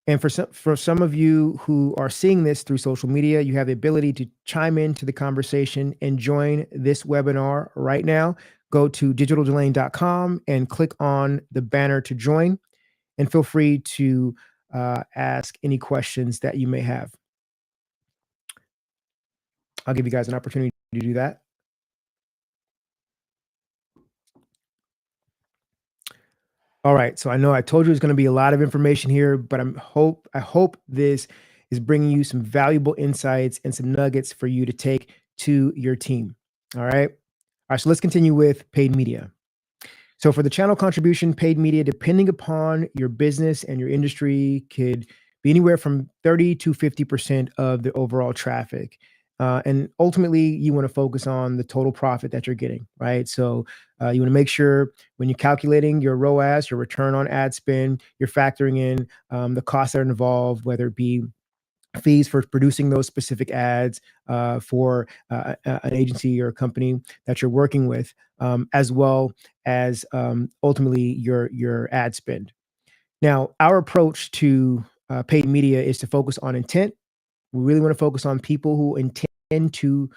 And for some of you who are seeing this through social media, you have the ability to chime into the conversation and join this webinar right now. Go to digitaldelane.com and click on the banner to join, and feel free to ask any questions that you may have. I'll give you guys an opportunity to do that. All right. So I know I told you there's going to be a lot of information here, but I hope this is bringing you some valuable insights and some nuggets for you to take to your team. All right. All right. So let's continue with paid media. So for the channel contribution, paid media, depending upon your business and your industry, could be anywhere from 30 to 50% of the overall traffic. And ultimately, you want to focus on the total profit that you're getting, right? So you want to make sure when you're calculating your ROAS, your return on ad spend, you're factoring in the costs that are involved, whether it be fees for producing those specific ads for an agency or a company that you're working with, as well as ultimately your ad spend. Now, our approach to paid media is to focus on intent. We really want to focus on people who intend to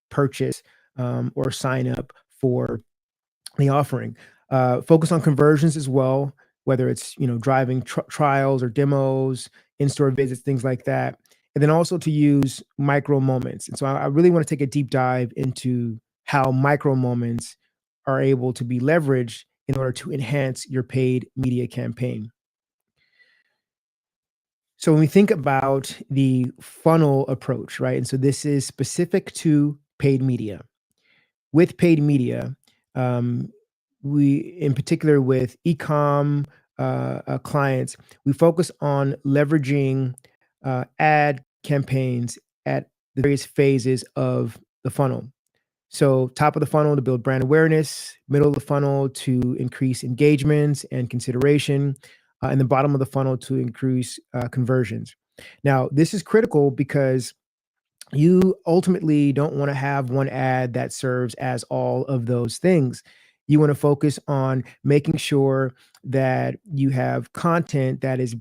purchase or sign up for the offering. Focus on conversions as well, whether it's driving trials or demos, in-store visits, things like that. And then also to use micro moments. And so I really want to take a deep dive into how micro moments are able to be leveraged in order to enhance your paid media campaign. So when we think about the funnel approach, right? And so this is specific to paid media. With paid media, um, we, in particular with e-com clients, we focus on leveraging ad campaigns at the various phases of the funnel. So, top of the funnel to build brand awareness, middle of the funnel to increase engagements and consideration, and the bottom of the funnel to increase conversions. Now, this is critical because you ultimately don't want to have one ad that serves as all of those things. You want to focus on making sure that you have content that is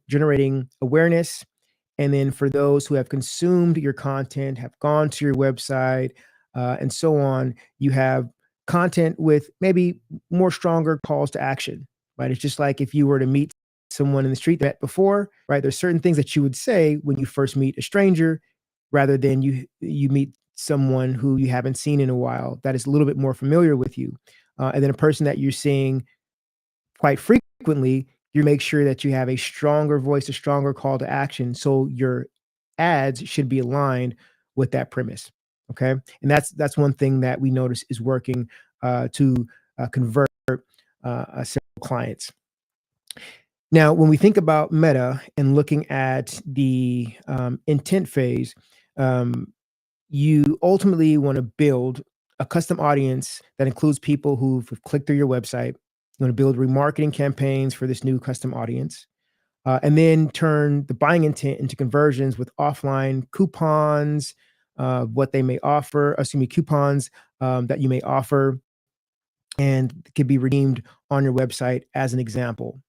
generating awareness. And then for those who have consumed your content, have gone to your website, and so on, you have content with maybe more stronger calls to action, right? It's just like if you were to meet someone in the street that before, right? There's certain things that you would say when you first meet a stranger, rather than you meet someone who you haven't seen in a while that is a little bit more familiar with you, and then a person that you're seeing quite frequently. You make sure that you have a stronger voice, a stronger call to action, so your ads should be aligned with that premise. Okay, and that's one thing that we notice is working to convert several clients. Now, when we think about Meta and looking at the intent phase, um, you ultimately want to build a custom audience that includes people who've clicked through your website. You want to build remarketing campaigns for this new custom audience, and then turn the buying intent into conversions with offline coupons, what they may offer, excuse me, coupons that you may offer and can be redeemed on your website as an example.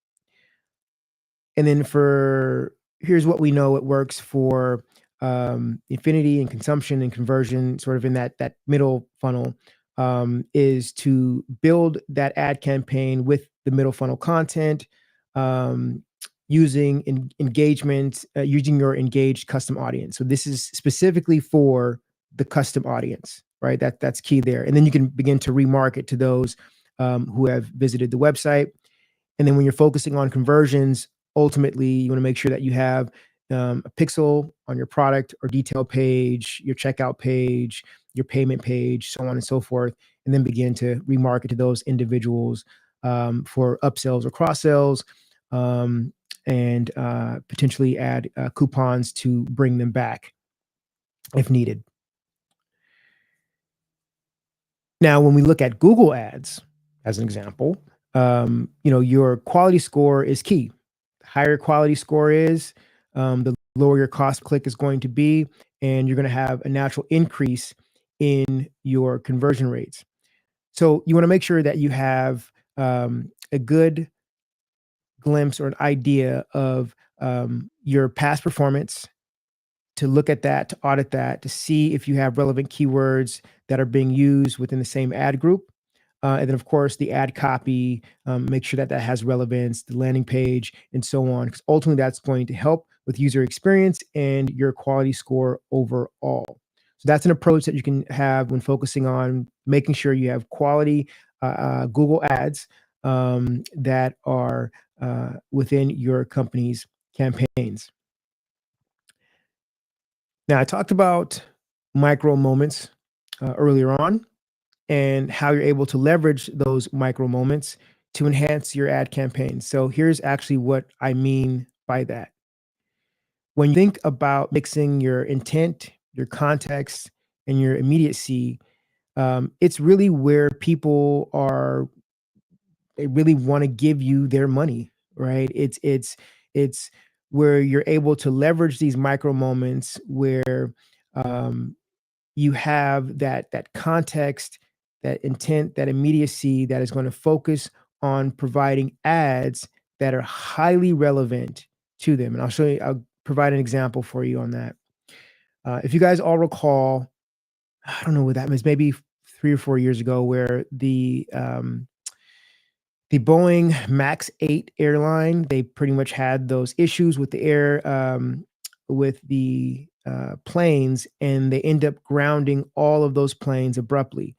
And then for here's what we know it works for infinity and consumption and conversion, sort of in that middle funnel, is to build that ad campaign with the middle funnel content, um, using engagement, using your engaged custom audience. So this is specifically for the custom audience, right? That's key there. And then you can begin to remarket to those who have visited the website. And then when you're focusing on conversions, ultimately you want to make sure that you have a pixel on your product or detail page, your checkout page, your payment page, so on and so forth, and then begin to remarket to those individuals for upsells or cross sells, and potentially add coupons to bring them back if needed. Now, when we look at Google Ads as an example, your quality score is key. The higher your quality score is, the lower your cost per click is going to be, and you're going to have a natural increase in your conversion rates. So you want to make sure that you have a good glimpse or an idea of your past performance, to look at that, to audit that, to see if you have relevant keywords that are being used within the same ad group. And then, of course, the ad copy, make sure that that has relevance, the landing page, and so on, because ultimately that's going to help with user experience and your quality score overall. So that's an approach that you can have when focusing on making sure you have quality Google ads that are within your company's campaigns. Now, I talked about micro moments earlier on. and how you're able to leverage those micro moments to enhance your ad campaigns. So here's actually what I mean by that. When you think about mixing your intent, your context, and your immediacy, it's really where people are, they really want to give you their money, right? It's where you're able to leverage these micro moments where um, you have that context, that intent, that immediacy that is going to focus on providing ads that are highly relevant to them. And I'll provide an example for you on that. If you guys all recall, I don't know what that means, maybe 3 or 4 years ago, where the Boeing Max 8 airline, they pretty much had those issues with the planes, and they end up grounding all of those planes abruptly.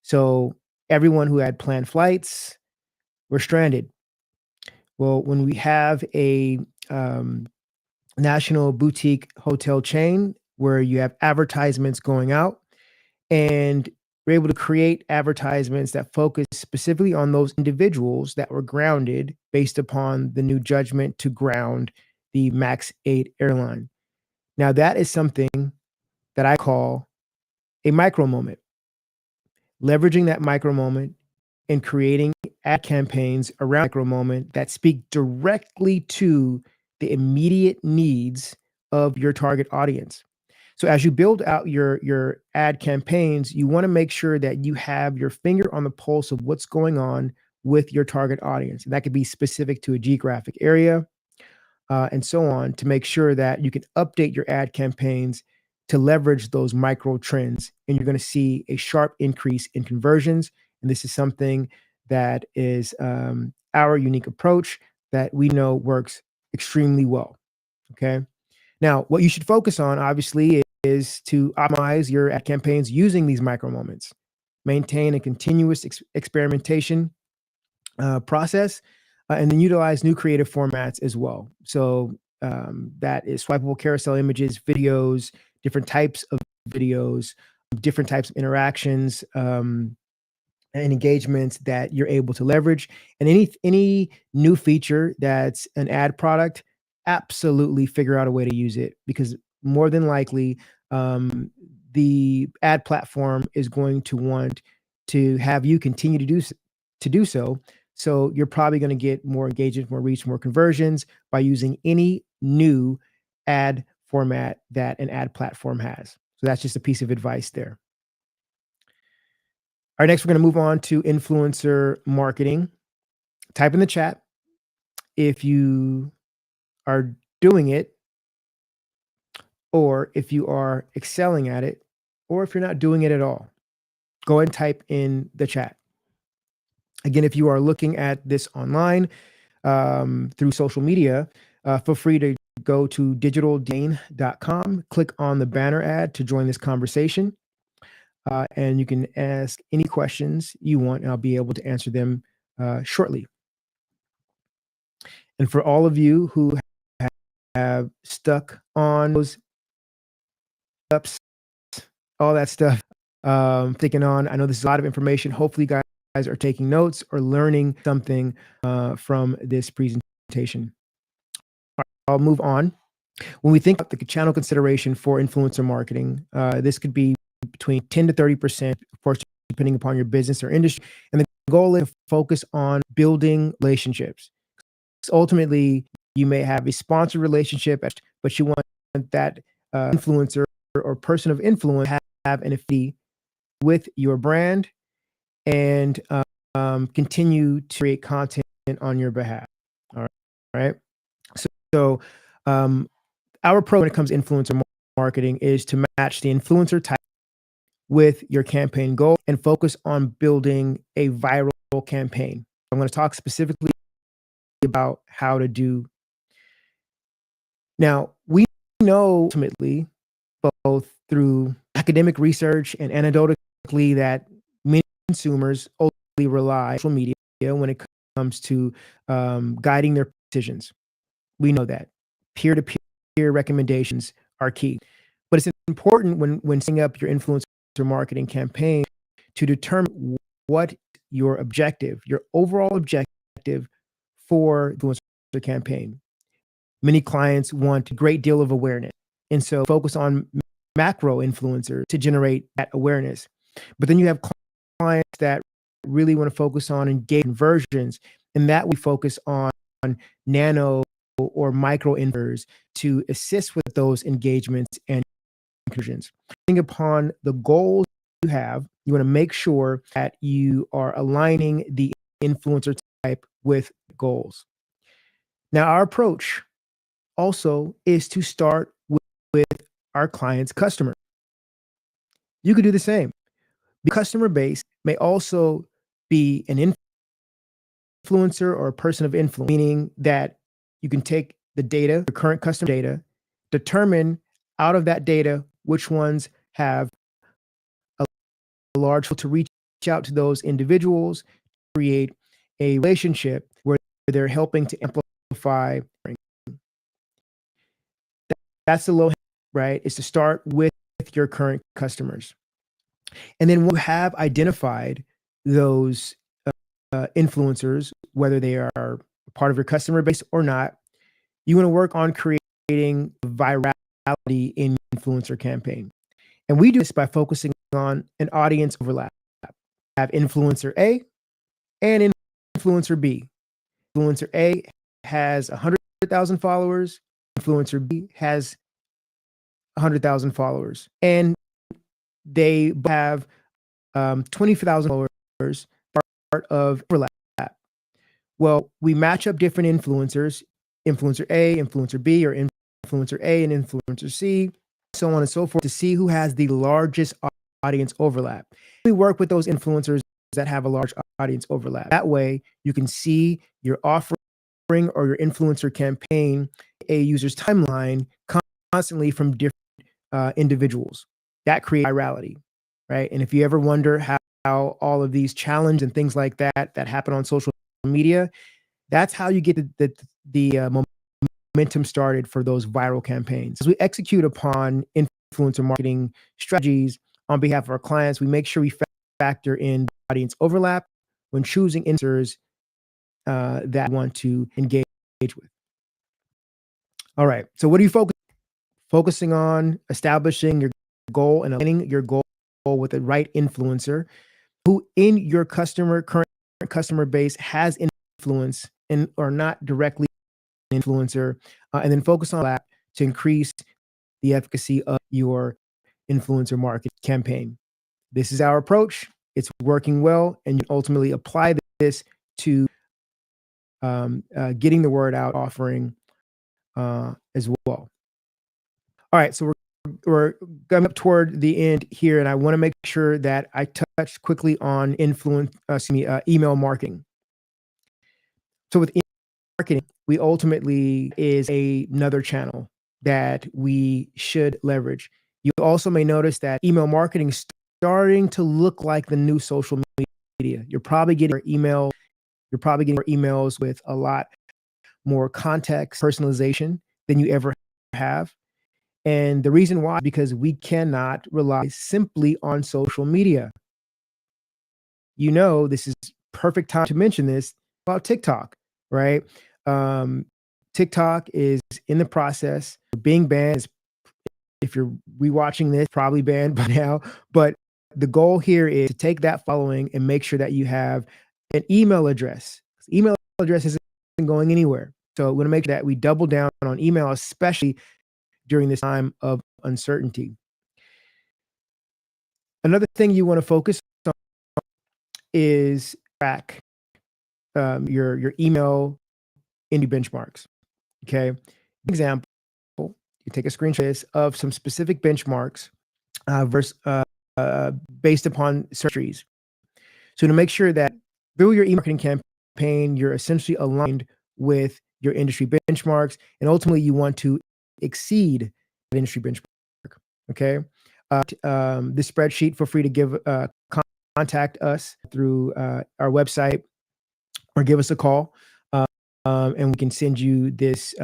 So everyone who had planned flights were stranded. Well, when we have a national boutique hotel chain where you have advertisements going out, and we're able to create advertisements that focus specifically on those individuals that were grounded based upon the new judgment to ground the Max 8 airline. Now, that is something that I call a micro moment. Leveraging that micro moment and creating ad campaigns around micro moment that speak directly to the immediate needs of your target audience. So as you build out your ad campaigns, you want to make sure that you have your finger on the pulse of what's going on with your target audience. And that could be specific to a geographic area, and so on, to make sure that you can update your ad campaigns to leverage those micro trends. And you're going to see a sharp increase in conversions. And this is something that is our unique approach that we know works extremely well. Okay. Now, what you should focus on, obviously, is to optimize your ad campaigns using these micro moments. Maintain a continuous experimentation process, and then utilize new creative formats as well. So that is swipeable carousel images, videos, different types of videos, different types of interactions, and engagements that you're able to leverage. And any new feature that's an ad product, absolutely figure out a way to use it, because more than likely the ad platform is going to want to have you continue to do so. So you're probably going to get more engagement, more reach, more conversions by using any new ad format that an ad platform has. So that's just a piece of advice there. All right, next we're going to move on to influencer marketing. Type in the chat if you are doing it, or if you are excelling at it, or if you're not doing it at all. Go ahead and type in the chat. Again, if you are looking at this online through social media, feel free to go to digitaldomain.com, click on the banner ad to join this conversation. And you can ask any questions you want, and I'll be able to answer them shortly. And for all of you who have stuck on those ups, all that stuff, thinking on, I know this is a lot of information. Hopefully, you guys are taking notes or learning something from this presentation. I'll move on. When we think about the channel consideration for influencer marketing, this could be between 10 to 30%, of course, depending upon your business or industry. And the goal is to focus on building relationships. So ultimately, you may have a sponsored relationship, but you want that influencer or person of influence have an affinity with your brand and continue to create content on your behalf. All right. So our approach when it comes to influencer marketing is to match the influencer type with your campaign goal and focus on building a viral campaign. I'm going to talk specifically about how to do. Now, we know ultimately, both through academic research and anecdotally, that many consumers ultimately rely on social media when it comes to guiding their decisions. We know that peer-to-peer recommendations are key, but it's important when setting up your influencer marketing campaign to determine what your overall objective for the influencer campaign. Many clients want a great deal of awareness, and so focus on macro influencers to generate that awareness. But then you have clients that really want to focus on engagement conversions, and that we focus on nano or micro influencers to assist with those engagements and conversions. Depending upon the goals you have, you want to make sure that you are aligning the influencer type with goals. Now, our approach also is to start with our client's customer. You could do the same. The customer base may also be an influencer or a person of influence, meaning that you can take the data, the current customer data, determine out of that data which ones have a large to reach out to those individuals, create a relationship where they're helping to amplify. That's the low, right? Is to start with your current customers. And then when you have identified those influencers, whether they are part of your customer base or not, you want to work on creating virality in your influencer campaign. And we do this by focusing on an audience overlap. Have influencer A and influencer B. Influencer A has 100,000 followers. Influencer B has 100,000 followers. And they have 20,000 followers, part of overlap. Well, we match up different influencers, influencer A, influencer B, or influencer A and influencer C, so on and so forth, to see who has the largest audience overlap. We work with those influencers that have a large audience overlap. That way, you can see your offering or your influencer campaign, a user's timeline constantly from different individuals. That creates virality, right? And if you ever wonder how all of these challenges and things like that happen on social media, that's how you get the momentum started for those viral campaigns. As we execute upon influencer marketing strategies on behalf of our clients, we make sure we factor in audience overlap when choosing influencers that we want to engage with. All right. So what are you focusing on? Establishing your goal and aligning your goal with the right influencer who in your current customer base has influence and or not directly an influencer, and then focus on that to increase the efficacy of your influencer market campaign. This is our approach. It's working well, and you ultimately apply this to getting the word out, offering as well. All right, so we're coming up toward the end here, and I want to make sure that I touch quickly on email marketing. So with email marketing, we ultimately is another channel that we should leverage. You also may notice that email marketing is starting to look like the new social media. You're probably getting your emails with a lot more context, personalization than you ever have. And the reason why, because we cannot rely simply on social media. You know, this is perfect time to mention this about TikTok, right? TikTok is in the process of being banned. If you're rewatching this, probably banned by now. But the goal here is to take that following and make sure that you have an email address. Email address isn't going anywhere. So we're going to make sure that we double down on email, especially during this time of uncertainty. Another thing you want to focus on is track your email into benchmarks. Okay. Example, you take a screenshot of some specific benchmarks based upon search trees. So to make sure that through your e-marketing campaign, you're essentially aligned with your industry benchmarks, and ultimately you want to exceed the industry benchmark. Okay. This spreadsheet, feel free to give contact us through our website or give us a call, and we can send you this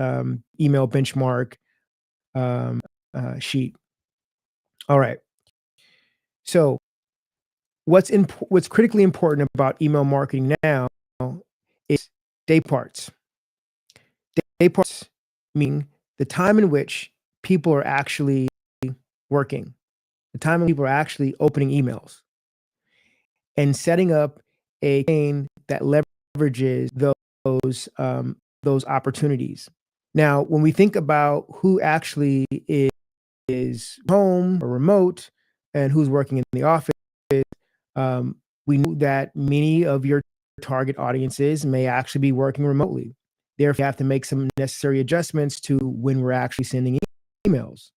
email benchmark sheet. All right. So what's critically important about email marketing now is day parts. Day parts mean the time in which people are actually working, the time when people are actually opening emails, and setting up a campaign that leverages those opportunities. Now, when we think about who actually is home or remote and who's working in the office, um, we know that many of your target audiences may actually be working remotely. Therefore, you have to make some necessary adjustments to when we're actually sending emails,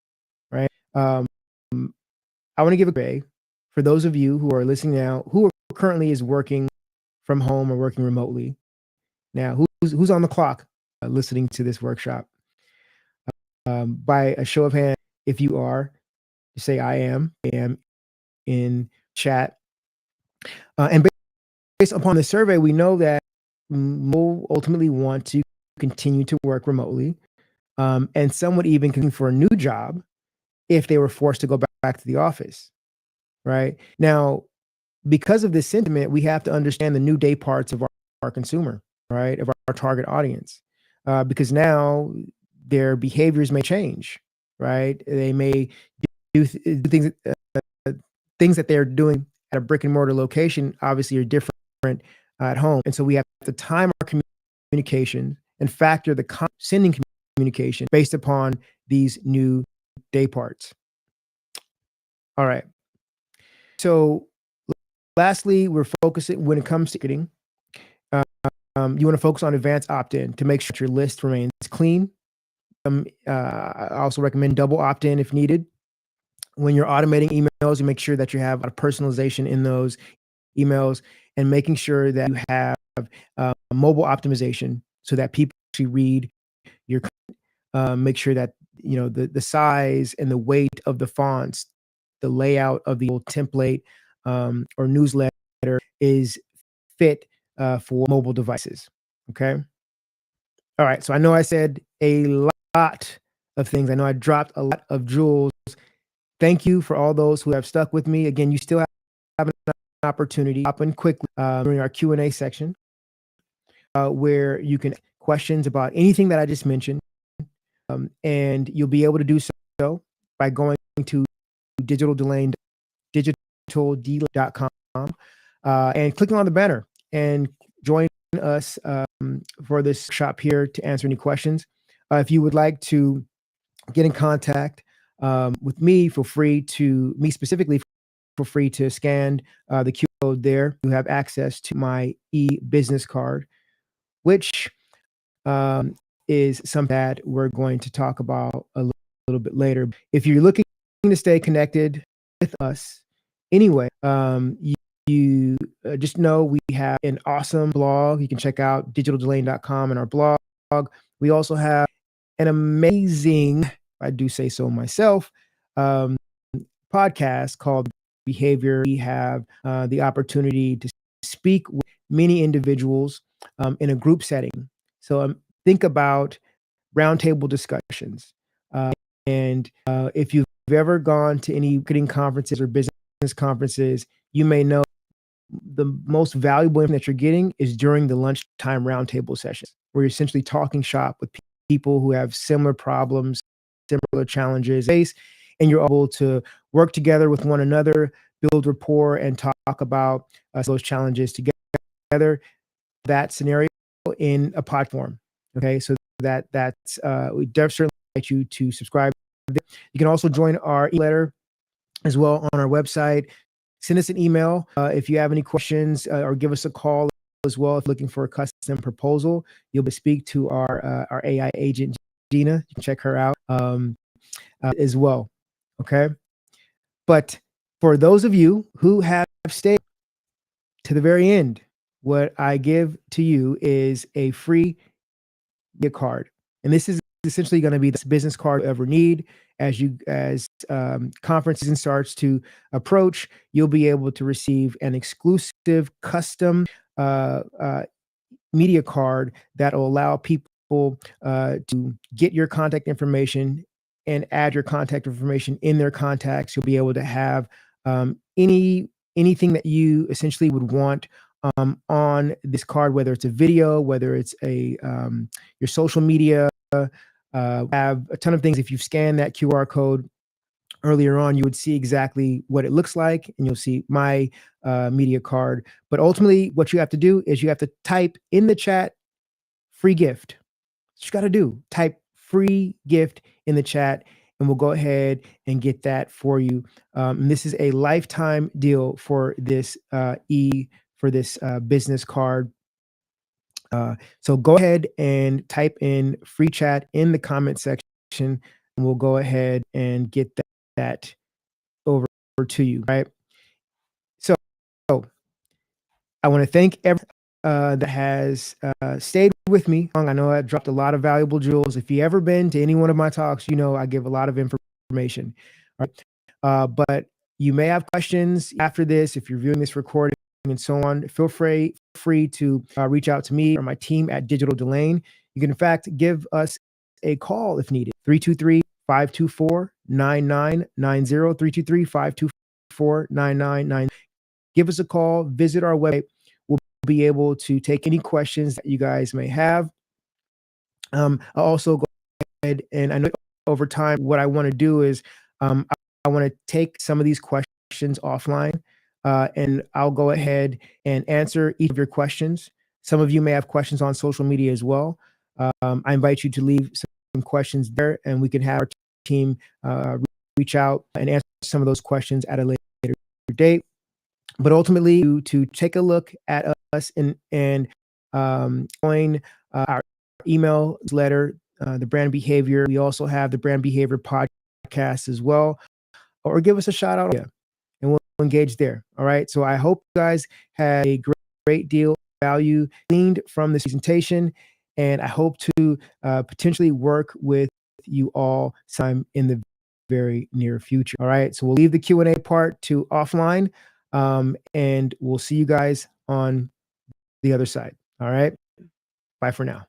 right? I want to give a grade for those of you who are listening now, who currently is working from home or working remotely. Now, who's on the clock listening to this workshop? By a show of hands, if you are, say I am in chat. And based upon the survey, we know that we'll ultimately want to continue to work remotely. And some would even continue for a new job if they were forced to go back to the office, right? Now, because of this sentiment, we have to understand the new day parts of our consumer, right? Of our target audience. Because now their behaviors may change, right? They may do things, things that they're doing at a brick and mortar location, obviously are different at home. And so we have to time our communication and factor the sending communication based upon these new day parts. All right. So lastly, we're focusing when it comes to marketing. You want to focus on advanced opt-in to make sure your list remains clean. I also recommend double opt-in if needed. When you're automating emails, you make sure that you have a personalization in those emails and making sure that you have mobile optimization so that people actually read your make sure that the size and the weight of the fonts, the layout of the template or newsletter is fit for mobile devices. Okay. All right. So I know I said a lot of things. I know I dropped a lot of jewels. Thank you for all those who have stuck with me. Again, you still have an opportunity to hop in quickly during our Q&A section where you can ask questions about anything that I just mentioned. And you'll be able to do so by going to digitaldelane.com and clicking on the banner and join us for this shop here to answer any questions. If you would like to get in contact with me, feel free to scan the QR code there. You have access to my e-business card, which is something that we're going to talk about a little bit later. If you're looking to stay connected with us anyway, you just know we have an awesome blog. You can check out digitaldelane.com and our blog. We also have an amazing, I do say so myself, podcast called Behavior. We have the opportunity to speak with many individuals in a group setting. So think about roundtable discussions. And if you've ever gone to any marketing conferences or business conferences, you may know the most valuable information that you're getting is during the lunchtime roundtable sessions, where you're essentially talking shop with people who have similar problems, similar challenges, and you're able to work together with one another, build rapport, and talk about those challenges together. That scenario in a platform. Okay, so that's we definitely invite you to subscribe. You can also join our e-letter as well on our website. Send us an email if you have any questions or give us a call as well if looking for a custom proposal. You'll be able to speak to our AI agent, Gina. You can check her out as well. Okay. But for those of you who have stayed to the very end, what I give to you is a free gift card. And this is essentially going to be the business card you ever need. As conference season starts to approach, you'll be able to receive an exclusive custom media card that will allow people to get your contact information and add your contact information in their contacts. You'll be able to have any anything that you essentially would want on this card, whether it's a video, whether it's a your social media. Have a ton of things. If you scan that QR code earlier on, you would see exactly what it looks like, and you'll see my media card. But ultimately, what you have to do is you have to type in the chat free gift. What you got to do, type free gift in the chat, and we'll go ahead and get that for you. And this is a lifetime deal for this business card. So go ahead and type in free chat in the comment section, and we'll go ahead and get that over to you, right? So I want to thank everyone that has stayed with me. I know I dropped a lot of valuable jewels. If you ever been to any one of my talks, you know I give a lot of information. All right. But you may have questions after this. If you're viewing this recording and so on, feel free to reach out to me or my team at Digital Delane. You can, in fact, give us a call if needed. 323-524-9990, 323-524-9990. Give us a call, visit our website. We'll be able to take any questions that you guys may have. I'll also go ahead, and I know over time, what I want to do is I want to take some of these questions offline, and I'll go ahead and answer each of your questions. Some of you may have questions on social media as well. I invite you to leave some questions there, and we can have our team reach out and answer some of those questions at a later date. But ultimately, to take a look at us and join our email letter, the brand behavior. We also have the brand behavior podcast as well, or give us a shout out, and we'll engage there. All right. So I hope you guys had a great deal of value gleaned from this presentation, and I hope to potentially work with you all sometime in the very near future. All right. So we'll leave the Q&A part to offline. And we'll see you guys on the other side. All right. Bye for now.